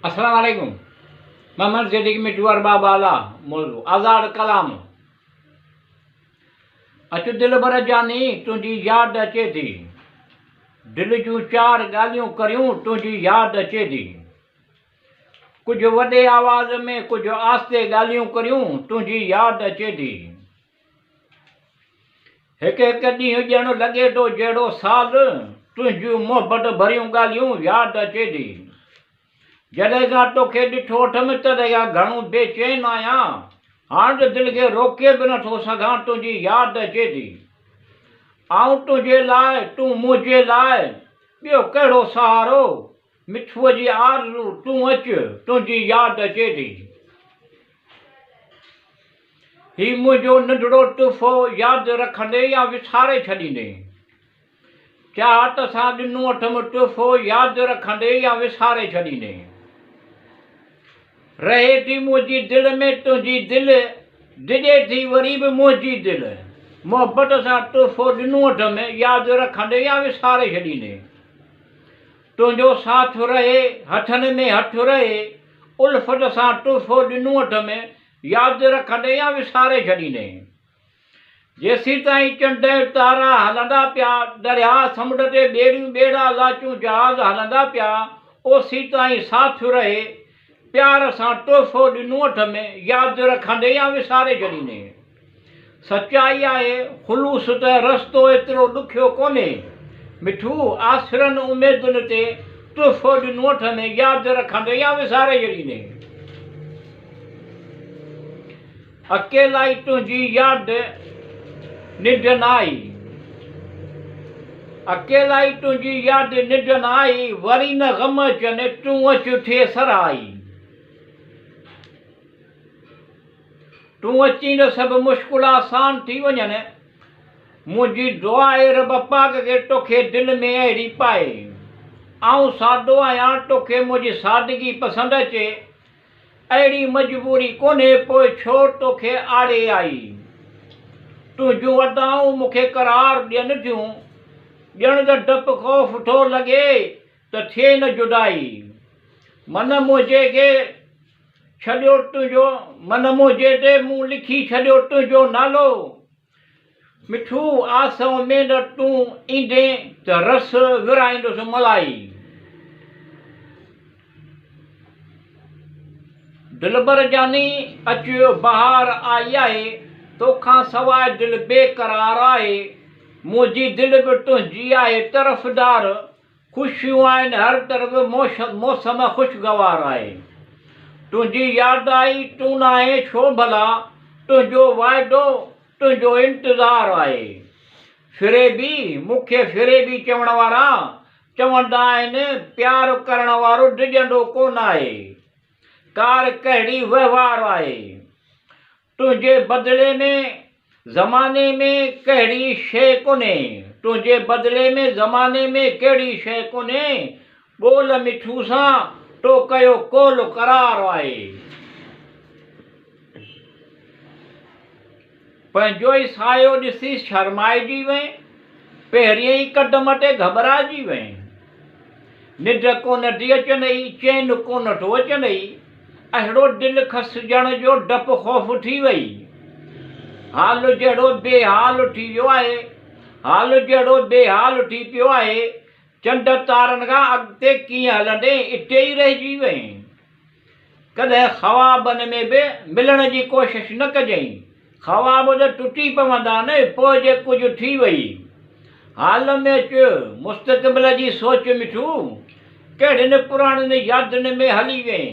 अस्सलाम वालेकुम। मोहम्मद सिद्दीक मिठू अरबाब आला मौजू आज़ाद कलाम। अच दिल भर जानी तुझी याद अचे थी, दिल जूं चार ॻाल्हियूं करियूं तुझी याद अचे थी। कुछ वॾे आवाज़ में कुछ आस्ते ॻाल्हियूं करियूं तुझी याद अचे थी। हिकु हिकु ॾींहुं ॼण लॻे थो जहिड़ो साल, तुंहिंजूं मोहबत भरियूं ॻाल्हियूं याद अचे थी। जॾहिं खां तोखे ॾिठो अथमि तॾहिं खां घणो बेचैन आहियां, हाणे त दिलि खे रोके बि नथो सघां, तुंहिंजी यादि अचे थी। आऊं तुंहिंजे लाइ तूं मुंहिंजे लाइ, ॿियो कहिड़ो सहारो, मिठूअ जी आरज़ू तूं अचु, तुंहिंजी यादि अचे थी। ही मुंहिंजो नंढड़ो तुफ़ो यादि रखंदे या विसारे छॾींदे, चाहत सां ॾिनो अथमि तुफ़ो यादि रखंदे या विसारे छॾींदे। रहे थी मुंहिंजी दिलि में तुंहिंजी दिलि, डिॼे थी वरी बि मुंहिंजी दिलि, मोहबत सां तुफ़ो ॾिनो अथमि यादि रखंदे या विसारे छॾींदे। तुंहिंजो साथ रहे हथनि में हथु रहे, उल्फत सां तुफ़ो ॾिनो अथमि यादि रखंदे या विसारे छॾींदे। जेसीं ताईं चंड तारा हलंदा पिया, दरिया समुंड ते ॿेड़ियूं ॿेड़ा लाचूं जहाज़ हलंदा पिया, ओसी ताईं साथ रहे, प्यार सां तोहफ़ो ॾिनो अथमि यादि रखंदे या विसारे छॾींदे। सचाई आहे ख़ुलूस त रस्तो एतिरो ॾुखियो कोन्हे, मिठू आसरनि उमेदुनि ते तोहफ़ो ॾिनो अथमि यादि रखंदे या विसारे छॾींदे। अकेलाई तुंहिंजी यादि निढ न आई, अकेलाई तुंहिंजी यादि निढ न आई, वरी न ग़म अचनि तूं अचु थिए सराई। तूं अची न सभु मुश्किल आसान थी वञनि, मुंहिंजी दुआ आहे रब पाक खे तोखे दिलि में अहिड़ी पाए। आऊं सादो आहियां तोखे मुंहिंजी सादगी पसंदि अचे, अहिड़ी मजबूरी कोन्हे पोइ छो तोखे आड़े आई। तुंहिंजूं अदाऊं मूंखे करार ॾियनि थियूं, ॼण त डपु ख़ौफ़ थो लॻे त थिए न जुदाई। मन मुंहिंजे खे छॾियो तुंहिंजो, मन मुंहिंजे ते मूं लिखी छॾियो तुंहिंजो नालो, मिठू आस उमेद तूं ईंदे त रस विराईंदुसि मलाई। दिलबर जानी अचो बहार आई आहे, तोखां सवाइ दिलि बेक़रार आहे, मुंहिंजी दिलि बि तुंहिंजी आहे तरफ़दार, ख़ुशियूं आहिनि हर तरफ़ मौसम ख़ुशगवार आहे। तुंहिंजी यादि आई तूं न आहे छो भला, तुंहिंजो वाइदो तुंहिंजो इंतज़ारु आहे। फ़िरेबी मूंखे फ़िरेबी चवण वारा चवंदा आहिनि, प्यारु करण वारो डिॼंदो कोन आहे, कार कहिड़ी वहिंवार आहे। तुंहिंजे बदिले में ज़माने में कहिड़ी शइ कोन्हे, तुंहिंजे बदिले में ज़माने में कहिड़ी शइ कोन्हे, ॻोल्ह मिठू सां तो कयो कोल करार आहे। पंहिंजो ई सायो ॾिसी शर्माइजी वई, पहिरीं ई क़दम ते घबराइजी वई। निढ कोन थी अचनि, चैन कोन थो अचनि, अहिड़ो दिलि खसिजण जो डपु ख़ौफ़ थी वई। हाल जहिड़ो बेहाल थी वियो आहे, हाल जहिड़ो बेहाल थी पियो आहे, चंड तारनि खां अॻिते कीअं हलंदे इते ई रहिजी वई। कॾहिं ख़्वाबनि में बि मिलण जी कोशिशि न कजांइ, ख़्वाब त टुटी पवंदा न, पोइ जे कुझु थी वई। हाल में अचु मुस्तक़बिल जी सोच मिठू, कहिड़ियुनि पुराणियुनि यादियुनि में हली वई।